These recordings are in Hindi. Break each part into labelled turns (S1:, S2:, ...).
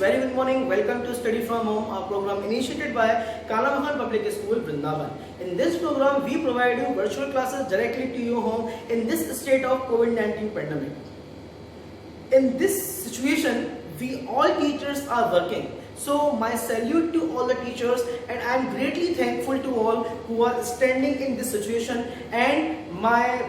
S1: very good morning. Welcome to Study from Home, a program initiated by Kalamahan Public School, Vrindavan. In this program, we provide you virtual classes directly to your home in this state of COVID-19 pandemic. In this situation, we all teachers are working. So my salute to all the teachers, and I am greatly thankful to all who are standing in this situation, and my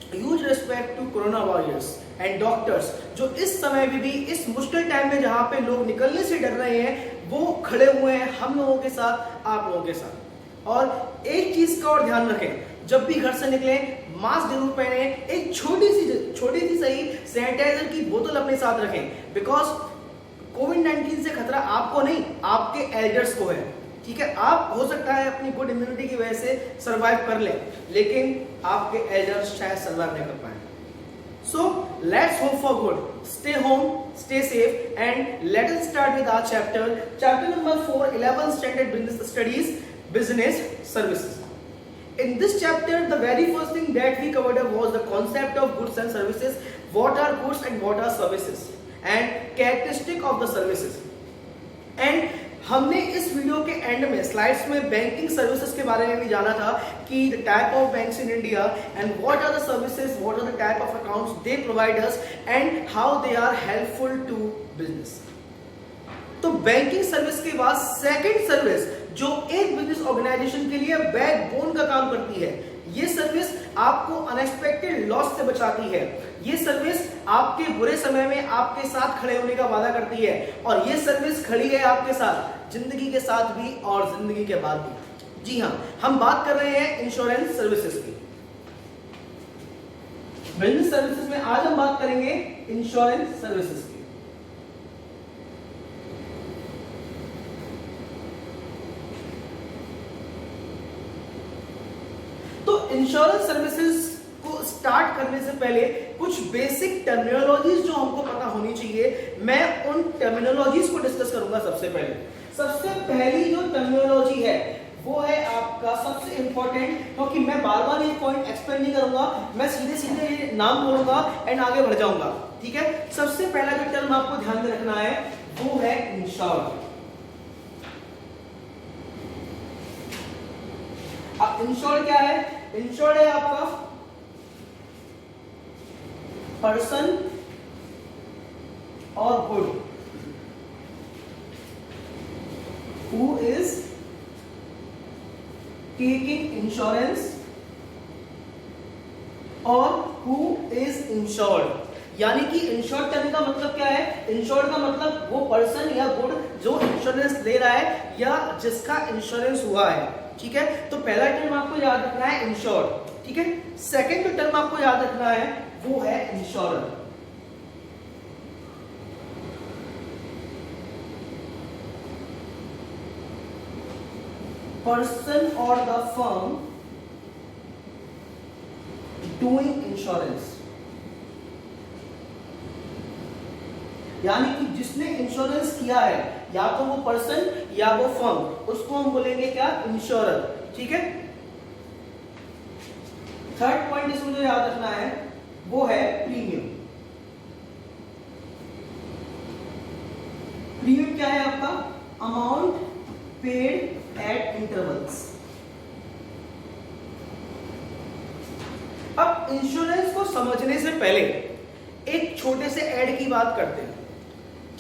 S1: huge respect to corona warriors and doctors जो इस समय में भी इस मुश्किल टाइम में जहां पे लोग निकलने से डर रहे हैं वो खड़े हुए हैं हम लोगों के साथ, आप लोगों के साथ। और एक चीज का और ध्यान रखें, जब भी घर से निकलें मास्क जरूर पहने, एक छोटी सी सही सैनिटाइजर की बोतल अपने साथ रखें, बिकॉज कोविड-19 से खतरा आपको नहीं आपके एल्डर्स को है। ठीक है, आप हो सकता है अपनी गुड इम्यूनिटी की वजह से सरवाइव कर लें, लेकिन आपके एल्डर्स शायद सरवाइव नहीं कर पाए। So let's hope for good. Stay home, stay safe, and let us start with our chapter number 4, 11th standard business studies, business services. In this chapter, the very first thing that we covered was the concept of goods and services. What are goods and what are services, and characteristic of the services. And हमने इस वीडियो के एंड में स्लाइड्स में बैंकिंग सर्विसेज के बारे में भी जाना था कि the type of banks in India and what are the services, what are the type of accounts they provide us and how they are helpful to business. तो बैंकिंग सर्विस के बाद सेकंड सर्विस जो एक बिजनेस ऑर्गेनाइजेशन के लिए बैकबोन का काम करती है, ये सर्विस आपको अनएक्सपेक्टेड लॉस से बचाती है। ये सर्विस आपके बुरे समय में आपके साथ खड़े होने का वादा करती है, और ये सर्विस खड़ी है आपके साथ जिंदगी के साथ भी और जिंदगी के बाद भी। जी हाँ, हम बात कर रहे हैं इंश्योरेंस सर्विसेज की। बिजनेस सर्विसेज में आज हम बात करेंगे इंश्योरेंस सर्विसेज की। तो इंश्योरेंस सर्विसेज को स्टार्ट करने से पहले कुछ बेसिक टर्मिनोलॉजीज जो हमको पता होनी चाहिए, मैं उन टर्मिनोलॉजीज को डिस्कस करूंगा। सबसे पहली जो टर्मिनोलॉजी है वो है आपका सबसे इंपॉर्टेंट, क्योंकि मैं बार बार ये पॉइंट एक्सप्लेन नहीं करूंगा, मैं सीधे नाम बोलूंगा एंड आगे बढ़ जाऊंगा। ठीक है, सबसे पहला जो टर्म आपको ध्यान में रखना है वो है इंश्योर्ड। अब इंश्योर्ड क्या है? इंश्योर्ड है आपका पर्सन और good who is taking insurance और who is insured। यानी कि इंश्योर्ड करने का मतलब क्या है? इंश्योर्ड का मतलब वो पर्सन या गुड जो इंश्योरेंस ले रहा है या जिसका इंश्योरेंस हुआ है। ठीक है, तो पहला टर्म आपको याद रखना है इंश्योर्ड। ठीक है, सेकंड जो टर्म आपको याद रखना है वो है इंश्योरर। पर्सन और द फर्म डूइंग इंश्योरेंस, यानी कि जिसने इंश्योरेंस किया है, या तो वो पर्सन या वो फर्म, उसको हम बोलेंगे क्या? इंश्योरर। ठीक है, थर्ड पॉइंट इसमें जो याद रखना है वो है प्रीमियम। प्रीमियम क्या है आपका? Amount paid eight intervals. अब इंश्योरेंस को समझने से पहले एक छोटे से ऐड की बात करते हैं।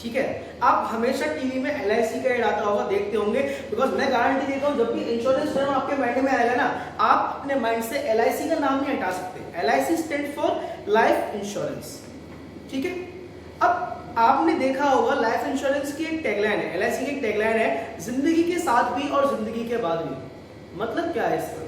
S1: ठीक है, आप हमेशा टीवी में LIC का ऐड आता होगा, देखते होंगे, बिकॉज मैं गारंटी देता हूं जब भी इंश्योरेंस टर्म आपके माइंड में आएगा ना, आप अपने माइंड से LIC का नाम नहीं हटा सकते। LIC stand for life insurance. ठीक है, अब आपने देखा होगा लाइफ इंश्योरेंस की एक टैगलाइन है, LIC की एक टैगलाइन है, जिंदगी के साथ भी और जिंदगी के बाद भी। मतलब क्या है इसका?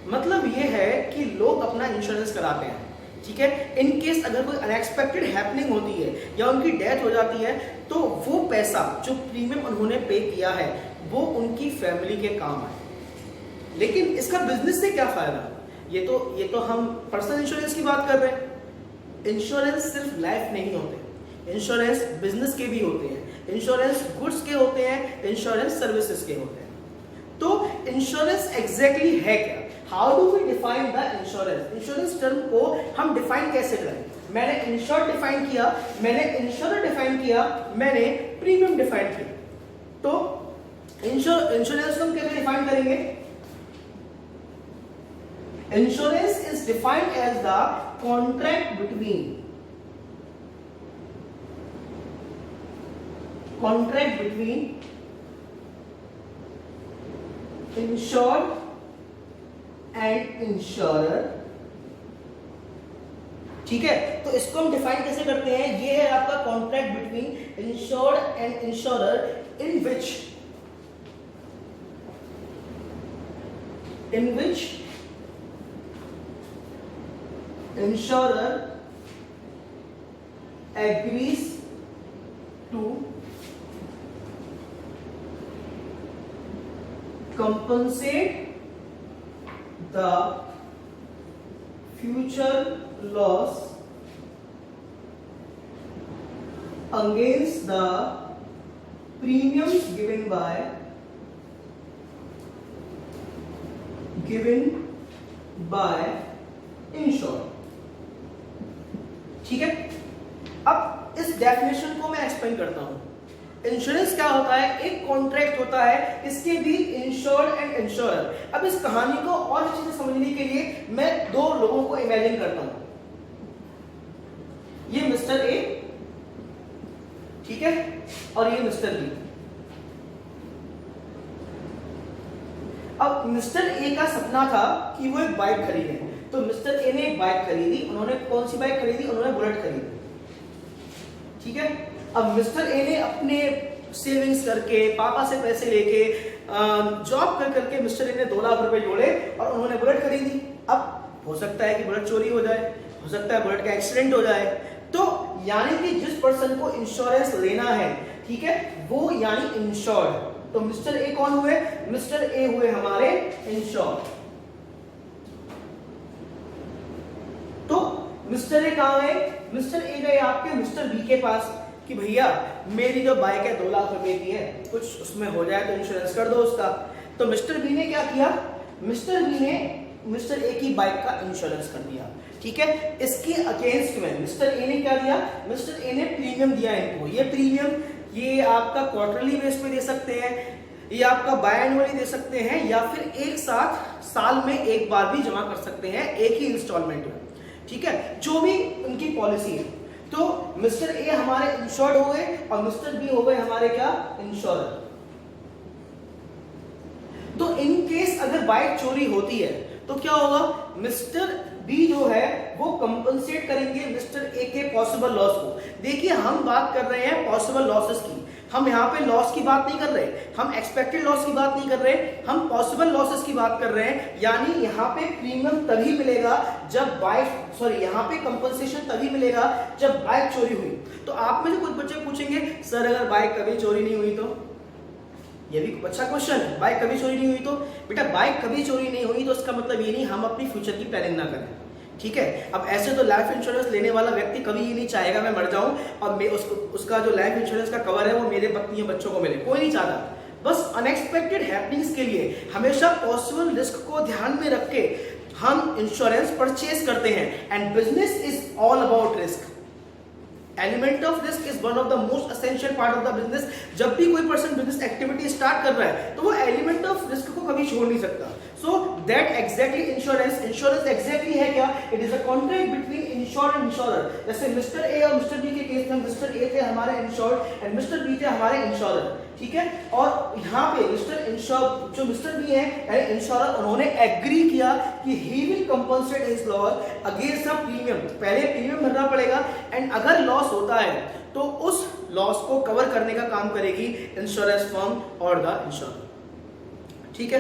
S1: मतलब ये है कि लोग अपना इंश्योरेंस कराते हैं। ठीक है, इन केस अगर कोई अनएक्सपेक्टेड हैपनिंग होती है या उनकी डेथ हो जाती है, तो वो पैसा जो प्रीमियम उन्होंने पे किया है वो उनकी फैमिली के काम आए। लेकिन इसका बिजनेस से क्या फायदा? ये तो हम पर्सनल इंश्योरेंस की बात कर रहे हैं। इंश्योरेंस सिर्फ लाइफ नहीं होते, इंश्योरेंस बिजनेस के भी होते हैं, इंश्योरेंस गुड्स के होते हैं, इंश्योरेंस सर्विसेज के होते हैं। तो इंश्योरेंस एग्जैक्टली है क्या? How do we define the insurance? Insurance term को हम डिफाइन कैसे करें? मैंने इंश्योर्ड डिफाइन किया, मैंने इंश्योरर डिफाइन किया, मैंने प्रीमियम डिफाइन किया। तो इंश्योरेंस को हम कैसे डिफाइन करेंगे? Insurance is defined as the contract between insured and insurer। ठीक है, तो इसको हम डिफाइन कैसे करते हैं? ये है आपका contract between insured and insurer in which insurer agrees to compensate the future loss against the premiums given by insured। ठीक है, अब इस डेफिनेशन को मैं एक्सप्लेन करता हूं। इंश्योरेंस क्या होता है? एक कॉन्ट्रैक्ट होता है, इसके भी इंश्योर्ड एंड इंश्योरर। अब इस कहानी को और अच्छे से समझने के लिए मैं दो लोगों को इमेजिन करता हूं। ये मिस्टर ए, ठीक है, और ये मिस्टर बी। अब मिस्टर ए का सपना था कि वो एक बाइक खरीदे, तो मिस्टर ए ने एक बाइक खरीदी। उन्होंने कौन सी बाइक खरीदी? उन्होंने बुलेट खरीदी। ठीक है, अब मिस्टर ए ने अपने सेविंग्स करके, पापा से पैसे लेके, जॉब करके मिस्टर ए ने 2 लाख रुपए जोड़े और उन्होंने बुलेट खरीदी। अब हो सकता है कि बुलेट चोरी हो जाए, हो सकता है बुलेट का एक्सीडेंट हो जाए। तो यानी कि जिस पर्सन को इंश्योरेंस लेना है, ठीक है, वो यानी इंश्योर्ड। तो मिस्टर ए कौन हुए? मिस्टर ए हुए हमारे इंश्योर्ड। तो मिस्टर ए कहां गए? मिस्टर ए गए आपके मिस्टर बी के पास कि भैया मेरी जो बाइक है 2 लाख रुपए की है, कुछ उसमें हो जाए तो इंश्योरेंस कर दो उसका। तो मिस्टर बी ने क्या किया? मिस्टर बी ने मिस्टर ए की बाइक का इंश्योरेंस कर दिया। ठीक है, इसके अगेंस्ट में मिस्टर ए ने क्या दिया? मिस्टर ए ने प्रीमियम दिया इनको। ये प्रीमियम ये आपका क्वार्टरली बेस पे दे सकते हैं, ये आपका बायएनुअली दे सकते हैं, या फिर एक साथ साल में एक बार भी जमा कर सकते हैं एक ही इंस्टॉलमेंट में। ठीक है, जो भी उनकी पॉलिसी है। तो मिस्टर ए हमारे इंश्योर्ड हो गए और मिस्टर बी हो गए हमारे क्या? इंश्योरर। तो इन केस अगर बाइक चोरी होती है तो क्या होगा? मिस्टर बी जो है वो कंपनसेट करेंगे मिस्टर ए के पॉसिबल लॉस को। देखिए, हम बात कर रहे हैं पॉसिबल लॉसेस की, हम यहाँ पे लॉस की बात नहीं कर रहे, हम एक्सपेक्टेड लॉस की बात नहीं कर रहे, हम पॉसिबल लॉसेस की बात कर रहे हैं। यानी यहाँ पे प्रीमियम तभी मिलेगा जब यहाँ पे कंपनसेशन तभी मिलेगा जब बाइक चोरी हुई। तो आप में से कुछ बच्चे पूछेंगे, सर अगर बाइक कभी चोरी नहीं हुई तो? ये भी अच्छा क्वेश्चन है। बाइक कभी चोरी नहीं हुई तो? बेटा बाइक कभी चोरी नहीं हुई तो इसका मतलब ये नहीं हम अपनी फ्यूचर की प्लानिंग ना करें। ठीक है, अब ऐसे तो लाइफ इंश्योरेंस लेने वाला व्यक्ति कभी ये नहीं चाहेगा मैं मर जाऊं और मैं उसका जो लाइफ इंश्योरेंस का कवर है वो मेरे पत्नी या बच्चों को मिले, कोई नहीं चाहता। बस अनएक्सपेक्टेड हैपनिंग्स के लिए हमेशा पॉसिबल रिस्क को ध्यान में रख के हम इंश्योरेंस परचेज करते हैं। And business is all about risk. Element of risk is one of the most essential part of the business. जब भी कोई पर्सन बिजनेस एक्टिविटी स्टार्ट कर रहा है तो वो एलिमेंट ऑफ रिस्क को कभी छोड़ नहीं सकता। So that exactly insurance exactly है क्या? It is a contract between insured and insurer. जैसे मिस्टर ए और मिस्टर बी के केस में मिस्टर ए थे हमारे इंश्योर्ड एंड मिस्टर बी थे हमारे इंश्योरर। ठीक है, और यहाँ पे जो मिस्टर बी है इंश्योरर, उन्होंने एग्री किया कि he will compensate his loss against the premium. पहले प्रीमियम भरना पड़ेगा एंड अगर लॉस होता है तो उस लॉस को कवर करने का काम करेगी इंश्योरेंस फर्म और द इंश्योरर। ठीक है,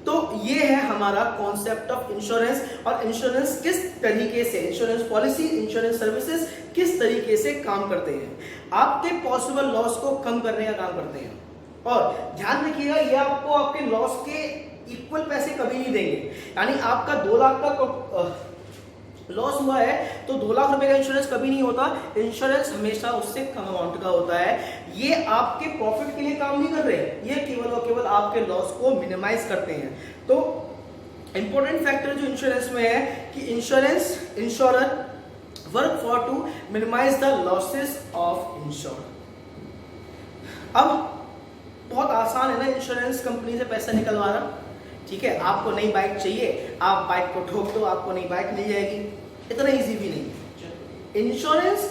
S1: तो ये है हमारा कॉन्सेप्ट ऑफ इंश्योरेंस। और इंश्योरेंस किस तरीके से, इंश्योरेंस पॉलिसी, इंश्योरेंस सर्विसेज किस तरीके से काम करते हैं, आपके पॉसिबल लॉस को कम करने का काम करते हैं। और ध्यान रखिएगा, ये आपको आपके लॉस के इक्वल पैसे कभी नहीं देंगे। यानी आपका 2 लाख का लॉस हुआ है तो 2 लाख रुपए का इंश्योरेंस कभी नहीं होता। इंश्योरेंस हमेशा उससे कम अमाउंट का होता है। ये आपके प्रॉफिट के लिए काम नहीं कर रहे, ये केवल और केवल आपके लॉस को मिनिमाइज करते हैं। तो इंपॉर्टेंट फैक्टर जो इंश्योरेंस में है कि insurance insurer work for to minimise the losses of insure. अब बहुत आसान है ना इंश्योरेंस कंपनी से पैसा निकलवाना, ठीक है। आपको नई बाइक चाहिए, आप बाइक को ठोक दो, आपको नई बाइक मिल जाएगी। इतना इजी भी नहीं। इंश्योरेंस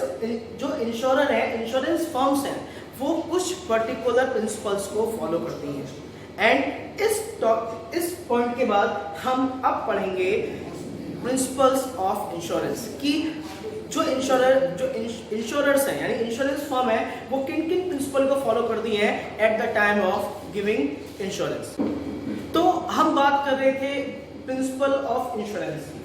S1: जो इंश्योरर है, इंश्योरेंस फर्म्स हैं, वो कुछ पर्टिकुलर प्रिंसिपल्स को फॉलो करती हैं। एंड इस पॉइंट के बाद हम अब पढ़ेंगे प्रिंसिपल्स ऑफ इंश्योरेंस की जो इंश्योरर्स हैं यानी इंश्योरेंस फर्म है वो किन किन प्रिंसिपल को फॉलो करती हैं eight the time of giving insurance. तो हम बात कर रहे थे प्रिंसिपल ऑफ इंश्योरेंस की।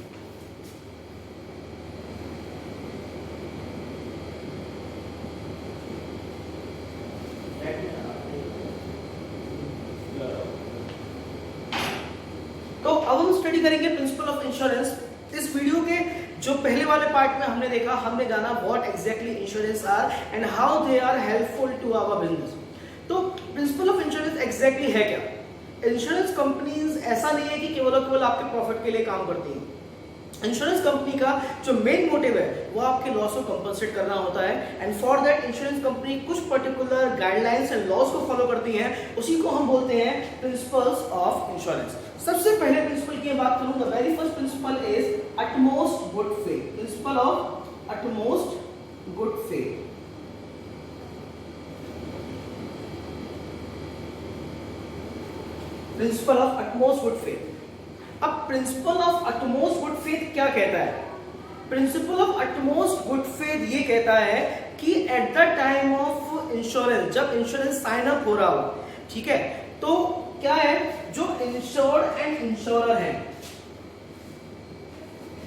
S1: तो अब हम स्टडी करेंगे प्रिंसिपल ऑफ इंश्योरेंस। इस वीडियो के जो पहले वाले पार्ट में हमने देखा, हमने जाना what exactly insurance are and how they are helpful to our business. तो प्रिंसिपल ऑफ इंश्योरेंस एग्जैक्टली है क्या? इंश्योरेंस कंपनीज ऐसा नहीं है कि केवल आपके प्रॉफिट के लिए काम करती हैं। इंश्योरेंस कंपनी का जो मेन मोटिव है वो आपके लॉस को कंपनसेट करना होता है। And for that insurance company कुछ पर्टिकुलर गाइडलाइंस एंड लॉस को फॉलो करती हैं, उसी को हम बोलते हैं प्रिंसिपल्स ऑफ इंश्योरेंस। सबसे पहले प्रिंसिपल की बात करूं, the very first principle is utmost good faith. Principle of utmost good faith. Principle of utmost good faith. अब principle of utmost good faith क्या कहता है? Principle of utmost good faith ये कहता है कि at the time of insurance, जब इंश्योरेंस साइन अप हो रहा हो, ठीक है, तो क्या है, जो इंश्योर्ड एंड इंश्योरर है,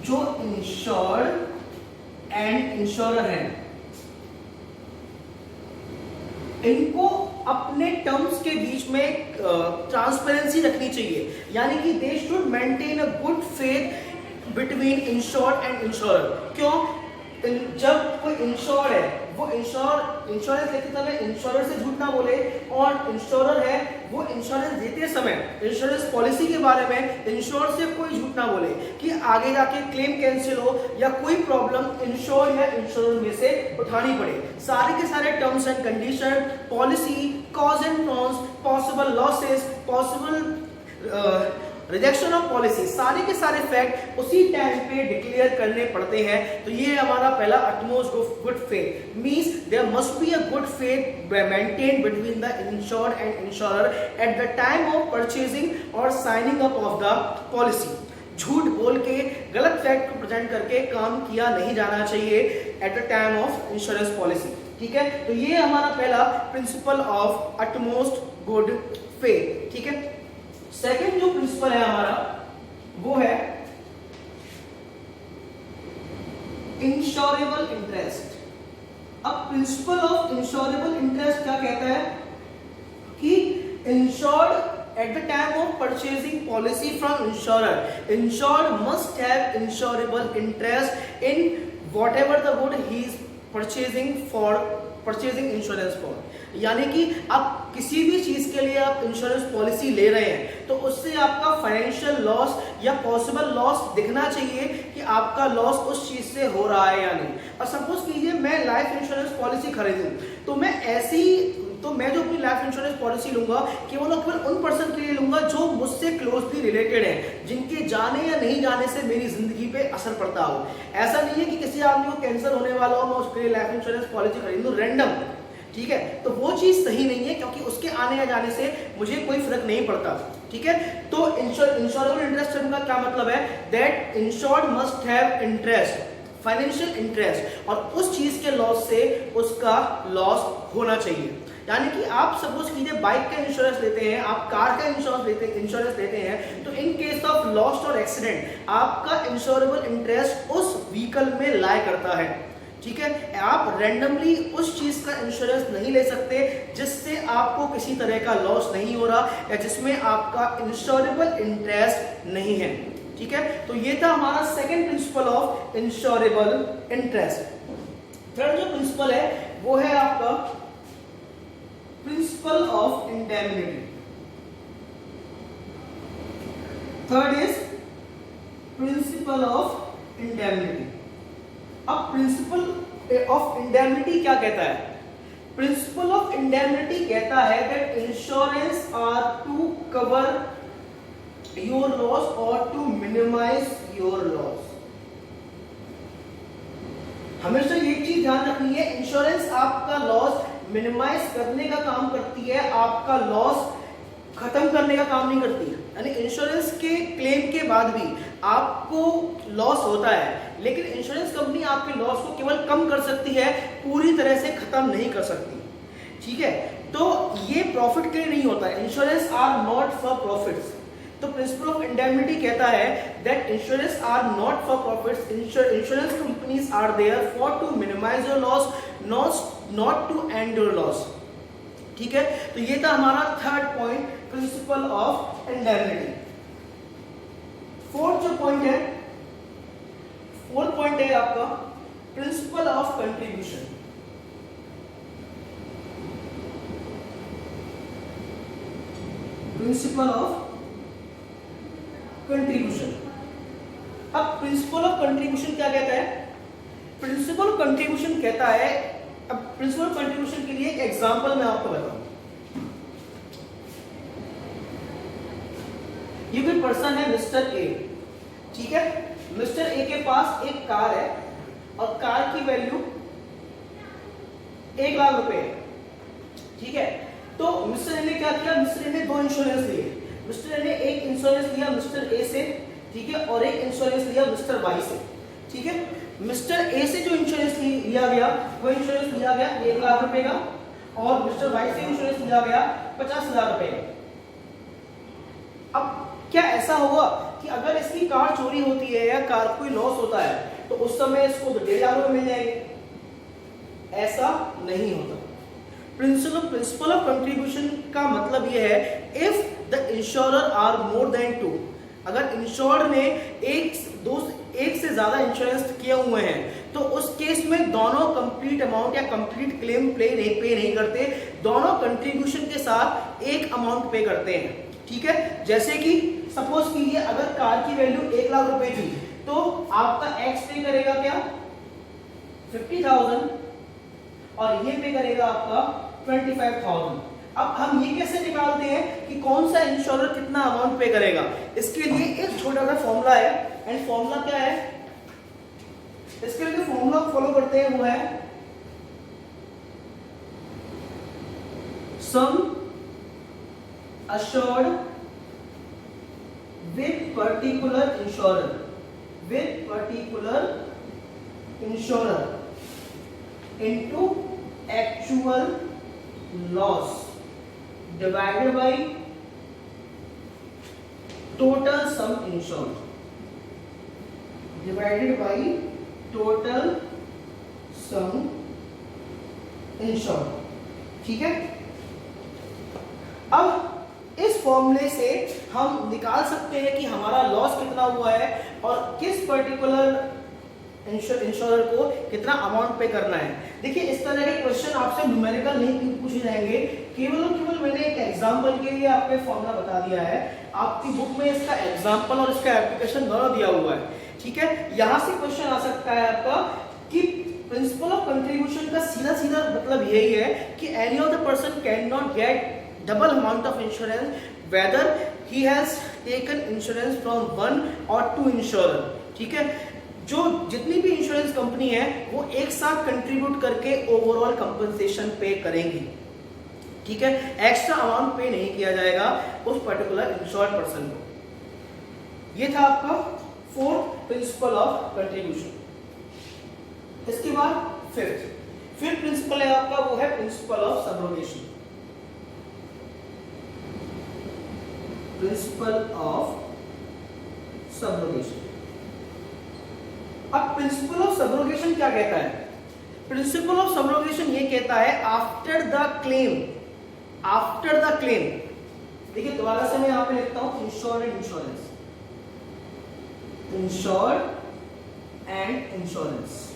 S1: जो इंश्योर्ड एंड इंश्योरर है, इनको अपने टर्म्स के बीच में ट्रांसपेरेंसी रखनी चाहिए। यानी कि they should maintain a good faith between insured and insurer. क्यों? जब कोई इंश्योर्ड है वो इंश्योरेंस देते समय इंश्योरर से झूठ ना बोले, और इंश्योरर है वो इंश्योरेंस देते समय इंश्योरेंस पॉलिसी के बारे में इंश्योर से कोई झूठ ना बोले कि आगे जाके क्लेम कैंसिल हो या कोई प्रॉब्लम इंश्योर या इंश्योरर में से उठानी पड़े। सारे के सारे terms and condition, policy, cause and cons, possible losses, possible rejection of policy, सारे के सारे फैक्ट उसी टाइम पे डिक्लेयर करने पड़ते हैं। तो ये हमारा पहला utmost good faith means there must be a good faith maintain between the insured and insurer at the time of purchasing और signing up of the policy. झूठ बोल के गलत फैक्ट को प्रेजेंट करके काम किया नहीं जाना चाहिए eight the time of insurance policy, ठीक है। तो ये हमारा पहला principal of utmost good faith, ठीक है। सेकंड जो प्रिंसिपल है हमारा वो है इंश्योरेबल इंटरेस्ट। अब प्रिंसिपल ऑफ इंश्योरेबल इंटरेस्ट क्या कहता है कि insured eight the time of purchasing policy from insurer, insured must have insurable interest in whatever the good he is purchasing insurance for. यानी कि आप किसी भी चीज के लिए आप इंश्योरेंस पॉलिसी ले रहे हैं तो उससे आपका फाइनेंशियल लॉस या पॉसिबल लॉस दिखना चाहिए कि आपका लॉस उस चीज से हो रहा है या नहीं। और सपोज कीजिए मैं लाइफ इंश्योरेंस पॉलिसी खरीदूं तो मैं जो अपनी लाइफ इंश्योरेंस पॉलिसी लूंगा केवल उन पर्सन के लिए लूंगा जो मुझसे क्लोजली रिलेटेड है, जिनके जाने या नहीं जाने से मेरी जिंदगी पे असर पड़ता हो। ऐसा नहीं है कि किसी आदमी को कैंसर होने वाला हो मैं उसके लिए लाइफ इंश्योरेंस पॉलिसी खरीदूं रैंडम, ठीक है, तो वो चीज सही नहीं है क्योंकि उसके आने या जाने से मुझे कोई फर्क नहीं पड़ता, ठीक है। तो इंश्योरेबल इंटरेस्ट का क्या मतलब है? That insured must have interest, financial interest, और उस चीज के लॉस से उसका लॉस होना चाहिए। यानी कि आप सपोज कीजिए बाइक का इंश्योरेंस लेते हैं, आप कार का इंश्योरेंस लेते हैं, तो इन केस ऑफ लॉस और एक्सीडेंट आपका इंश्योरेबल इंटरेस्ट उस व्हीकल में लाई करता है, ठीक है। आप रैंडमली उस चीज का इंश्योरेंस नहीं ले सकते जिससे आपको किसी तरह का लॉस नहीं हो रहा या जिसमें आपका इंश्योरेबल इंटरेस्ट नहीं है, ठीक है। तो ये था हमारा second principle of insurable interest. Third जो प्रिंसिपल है वो है आपका principle of indemnity. Third is principle of indemnity. अब प्रिंसिपल ऑफ इंडेमनिटी क्या कहता है? प्रिंसिपल ऑफ इंडेमनिटी कहता है that insurance are to cover your loss और टू मिनिमाइज योर लॉस। हमेशा ये चीज ध्यान रखनी है, इंश्योरेंस आपका लॉस मिनिमाइज करने का काम करती है, आपका लॉस खत्म करने का काम नहीं करती है। यानी इंश्योरेंस के क्लेम के बाद भी आपको लॉस होता है, लेकिन इंश्योरेंस कंपनी आपके लॉस को केवल कम कर सकती है, पूरी तरह से खत्म नहीं कर सकती। ठीक है, तो ये प्रॉफिट के लिए नहीं होता है, insurance are not for profits. तो प्रिंसिपल ऑफ इंडेमनिटी कहता है that insurance are not for profits, insurance companies are there for to minimise your loss, not to end your loss. ठीक है, तो ये था हमारा third point, principle of indemnity. Fourth जो पॉइंट है, फोर्थ पॉइंट है आपका principle of contribution. Principle of contribution. अब प्रिंसिपल ऑफ कंट्रीब्यूशन क्या कहता है? प्रिंसिपल ऑफ कंट्रीब्यूशन कहता है, अब प्रिंसिपल ऑफ कंट्रीब्यूशन के लिए एक एग्जांपल मैं आपको बताऊं। ये कोई पर्सन है मिस्टर ए, ठीक है, मिस्टर ए के पास एक कार है और कार की वैल्यू 1 लाख रुपए है। ठीक है, तो मिस्टर ए ने क्या किया? मिस्टर ए ने 2 इंश्योरेंस लिए। मिस्टर ए ने एक इंश्योरेंस लिया मिस्टर ए से, ठीक है, और एक इंश्योरेंस लिया मिस्टर वाई से। ठीक है, मिस्टर ए से जो इंश्योरेंस लिया गया वो इंश्योरेंस लिया गया 1 लाख रुपए का, और मिस्टर वाई से इंश्योरेंस लिया गया 50,000 रुपए का। अब क्या ऐसा होगा कि अगर इसकी कार चोरी होती है या कार कोई लॉस होता है तो उस समय इसको 1.5 लाख रुपए मिल जाएंगे? ऐसा नहीं होता। प्रिंसिपल ऑफ कंट्रीब्यूशन का मतलब यह है, if the insurer are more than 2, अगर इंश्योर ने एक से ज्यादा इंश्योरेंस किए हुए हैं तो उस केस में दोनों कंप्लीट अमाउंट या कंप्लीट क्लेम पे नहीं करते, दोनों कंट्रीब्यूशन के साथ एक अमाउंट पे करते हैं। ठीक है, जैसे कि सपोज कीजिए अगर कार की वैल्यू 1 लाख रुपए थी तो आपका एक्स पे करेगा क्या? 50,000 और ये पे करेगा आपका 25,000। अब हम ये कैसे निकालते हैं कि कौन सा इंश्योरर कितना अमाउंट पे करेगा? इसके लिए एक छोटा सा फॉर्मूला है, एंड फॉर्मूला क्या है? इसके लिए जो फॉर्मूला फॉलो करते हैं वो है सम assured with particular insurer into actual loss divided by total sum insured divided by total sum insured। ठीक है, अब इस फॉर्मूले से हम निकाल सकते हैं कि हमारा लॉस कितना हुआ है और किस पर्टिकुलर इंश्योरर को कितना अमाउंट पे करना है। देखिए, इस तरह के क्वेश्चन आपसे न्यूमेरिकल नहीं पूछे जाएंगे, केवल और केवल मैंने एक एग्जांपल के लिए आपको फॉर्मूला बता दिया है। आपकी बुक में इसका एग्जांपल और इसका एप्लीकेशन दोनों दिया हुआ है। ठीक है, यहां से क्वेश्चन आ सकता है आपका कि प्रिंसिपल ऑफ कंट्रीब्यूशन का सीधा सीधा मतलब यही है कि any of the person can not gate double amount of insurance whether he has taken insurance from 1 or 2 insurer। ठीक है, जो जितनी भी इंश्योरेंस कंपनी है वो एक साथ कंट्रीब्यूट करके ओवरऑल कंपनसेशन पे करेंगी। ठीक है, एक्स्ट्रा अमाउंट पे नहीं किया जाएगा उस पर्टिकुलर इंश्योर्ड पर्सन को। ये था आपका फोर्थ प्रिंसिपल ऑफ कंट्रीब्यूशन। इसके बाद फिफ्थ प्रिंसिपल है आपका, वो है principle of subrogation. Principle of subrogation. अब प्रिंसिपल ऑफ सबरोगेशन क्या कहता है? प्रिंसिपल ऑफ सबरोगेशन ये कहता है आफ्टर द क्लेम, देखिए दोबारा से मैं यहां पे लिखता हूं insured and insurance, insured and insurance.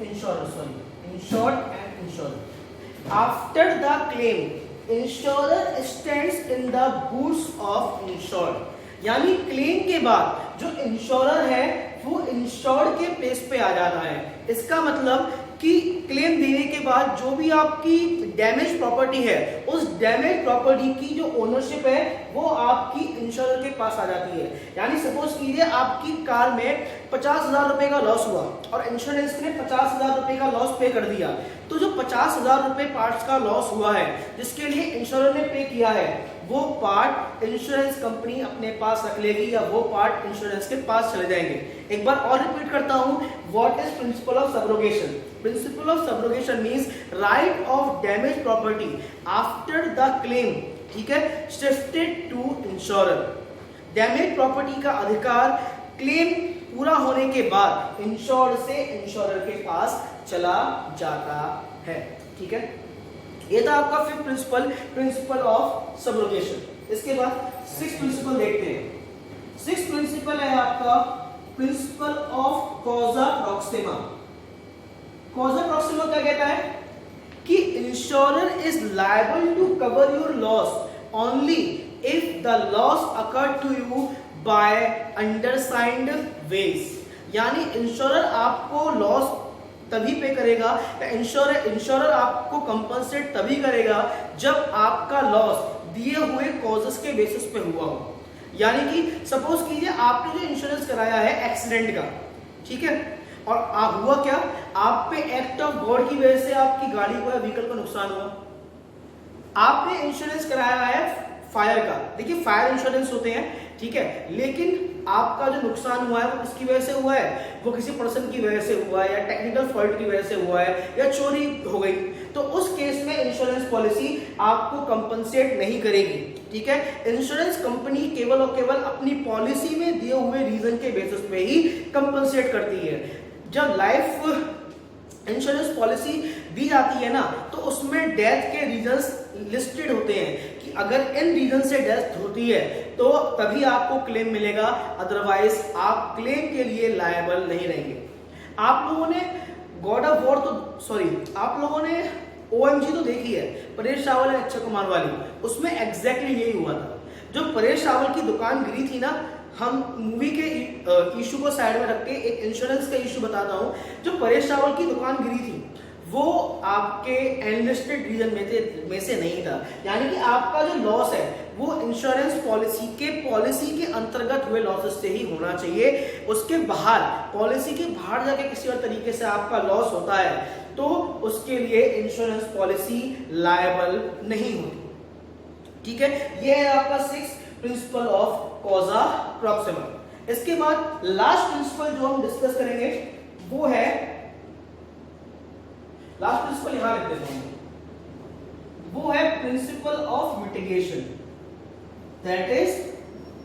S1: Insured and insurance. After the claim, insurer stands in the boots of insured, यानी क्लेम के बाद जो इंश्योरर है वो इंश्योर्ड के प्लेस पे आ जाता है। इसका मतलब कि क्लेम देने के बाद जो भी आपकी डैमेज प्रॉपर्टी है उस डैमेज प्रॉपर्टी की जो ओनरशिप है वो आपकी इंश्योरर के पास आ जाती है। यानी सपोज कीजिए आपकी कार में 50,000 रुपए का लॉस हुआ और इंश्योरेंस ने 50,000 रुपए का लॉस पे कर दिया, तो जो 50,000 रुपए पार्ट्स का लॉस हुआ है जिसके लिए इंश्योरर ने पे किया है वो पार्ट इंश्योरेंस कंपनी अपने पास रख लेगी या वो पार्ट इंश्योरेंस के पास चले जाएंगे। एक बार और रिपीट करता हूं, what is principle of subrogation? Principle of subrogation means right of damage property after the claim, ठीक है, shifted to insurer. Damage property का अधिकार क्लेम पूरा होने के बाद इंश्योर्ड से इंश्योरर के पास चला जाता है, ठीक है। ये था आपका fifth principle, principle of subrogation. इसके बाद सिक्स्थ प्रिंसिपल देखते हैं। सिक्स्थ प्रिंसिपल है आपका principle of causa proxima. Causa proxima क्या कहता है कि insurer is liable to cover your loss only if the loss occurred to you by undersigned ways, यानी इंश्योरर आपको लॉस तभी पे करेगा या इंश्योरर आपको कंपनसेट तभी करेगा जब आपका लॉस दिए हुए कॉजेस के बेसिस पे हुआ हो। यानी कि सपोज कीजिए आपने जो इंश्योरेंस कराया है एक्सीडेंट का, ठीक है, और आप हुआ क्या, आप पे एक्ट ऑफ गॉड की वजह से आपकी गाड़ी को या व्हीकल को नुकसान हुआ। आपने इंश्योरेंस कराया है फायर का, देखिए फायर इंश्योरेंस होते हैं, ठीक है, लेकिन आपका जो नुकसान हुआ है वो किसकी वजह से हुआ है, वो किसी पर्सन की वजह से हुआ है या टेक्निकल फॉल्ट की वजह से हुआ है या चोरी हो गई, तो उस केस में इंश्योरेंस पॉलिसी आपको कंपनसेट नहीं करेगी, ठीक है। इंश्योरेंस कंपनी केवल और केवल अपनी पॉलिसी में दिए हुए रीजन के बेसिस पे ही कंपनसेट करती है। जब लाइफ इंश्योरेंस पॉलिसी दी जाती है ना तो उसमें डेथ के रीजंस लिस्टेड होते हैं कि अगर इन रीजन से डेथ होती है तो तभी आपको क्लेम मिलेगा, अदरवाइज आप क्लेम के लिए लायबल नहीं रहेंगे। आप लोगों ने गॉड ऑफ वॉर आप लोगों ने OMG तो देखी है, परेश रावल और अक्षय कुमार वाली, उसमें एग्जैक्टली यही हुआ था। जो परेश रावल की दुकान गिरी थी ना, हम मूवी के इशू को साइड में रख के एक इंश्योरेंस का इशू बताता हूं। जो परेश रावल की दुकान गिरी थी वो आपके एनलिस्टेड रीजन में से नहीं था, यानी कि आपका जो लॉस है वो इंश्योरेंस पॉलिसी के अंतर्गत हुए लॉसेस से ही होना चाहिए। उसके बाहर पॉलिसी के बाहर जाके किसी और तरीके से आपका लॉस होता है तो उसके लिए इंश्योरेंस पॉलिसी लायबल नहीं होती, ठीक है। ये है आपका sixth principal of causa Proxima. इसके बाद लास्ट प्रिंसिपल जो हम डिस्कस करेंगे वो है, लास्ट प्रिंसिपल यहां लिख देता हूं, वो है principle of mitigation. That is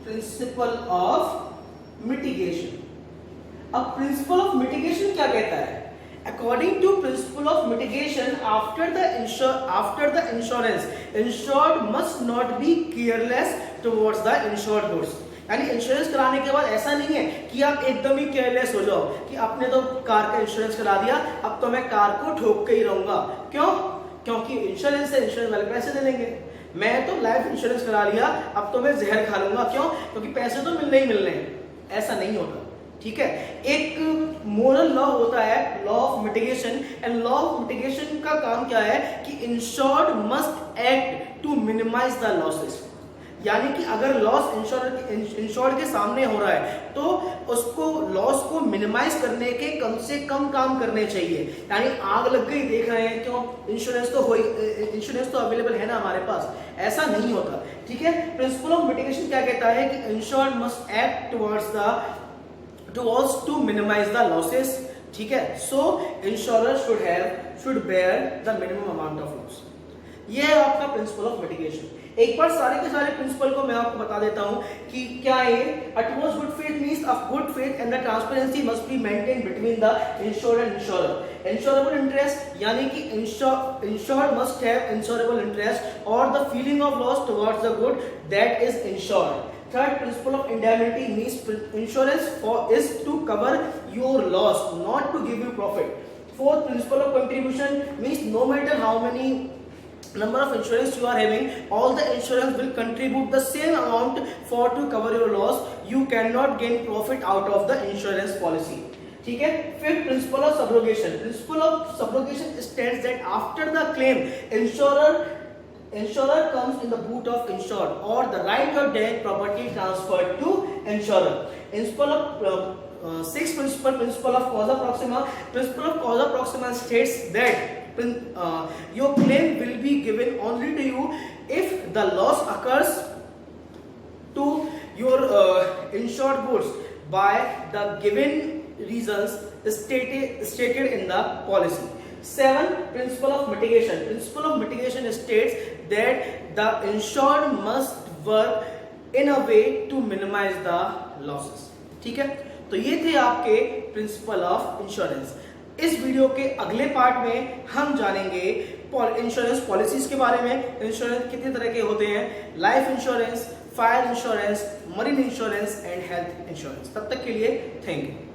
S1: principle of mitigation. अब प्रिंसिपल ऑफ मिटिगेशन क्या कहता है? According to principle of mitigation, after the insurance, insured must not be careless towards the insured goods. यानी इंश्योरेंस कराने के बाद ऐसा नहीं है कि आप एकदम ही केयरलेस हो जाओ कि आपने तो कार का इंश्योरेंस करा दिया, अब तो मैं कार को ठोक के ही रहूंगा। क्यों? क्योंकि इंश्योरेंस है, इंश्योरेंस वाले पैसे दे देंगे। मैं तो लाइफ इंश्योरेंस करा लिया, अब तो मैं जहर खा लूंगा। क्यों? क्योंकि पैसे तो मिलने ही मिलने हैं। ऐसा नहीं होता, ठीक है। एक मोरल लॉ होता है, law of mitigation, and law of mitigation का काम क्या है कि insured must act to minimise the losses. यानी कि अगर लॉस इंश्योर्ड के सामने हो रहा है तो उसको लॉस को मिनिमाइज करने के कम से कम काम करने चाहिए। यानी आग लग गई, देख रहे हैं क्यों, इंश्योरेंस तो अवेलेबल है ना हमारे पास, ऐसा नहीं होता, ठीक है। प्रिंसिपल ऑफ मिटिगेशन क्या कहता है कि insured must act towards to minimise the losses, ठीक है। So insurer should bear the minimum amount of loss. ये है आपका प्रिंसिपल ऑफ मिटिगेशन। एक बार सारे के सारे प्रिंसिपल को मैं आपको बता देता हूं कि क्या है। Towards good faith means of good faith and the transparency must be maintained between the insured and insurer. Insurable interest यानी कि insured must have insurable interest और the feeling of loss towards the good that is insured. Third principle of indemnity means insurance is to cover your loss, not to give you profit. Fourth principle of contribution means no matter how many number of insurance you are having, all the insurance will contribute the same amount for to cover your loss. You cannot gain profit out of the insurance policy. ठीक है. फिर principal of subrogation. Principle of subrogation states that after the claim insurer comes in the boot of insured or the right of death property transferred to insurer. Principle of sixth principle of causa proxima. Principle of causa proxima states that your claim will be given only to you if the loss occurs to your insured goods by the given reasons stated in the policy. 7. Principle of mitigation. Principle of mitigation states that the insured must work in a way to minimize the losses. ठीक है. तो ये थे आपके प्रिंसिपल ऑफ इंश्योरेंस. इस वीडियो के अगले पार्ट में हम जानेंगे इंश्योरेंस पॉलिसीज के बारे में. इंश्योरेंस कितने तरह के होते हैं, life insurance, fire insurance, marine insurance and health insurance. तब तक के लिए थैंक यू.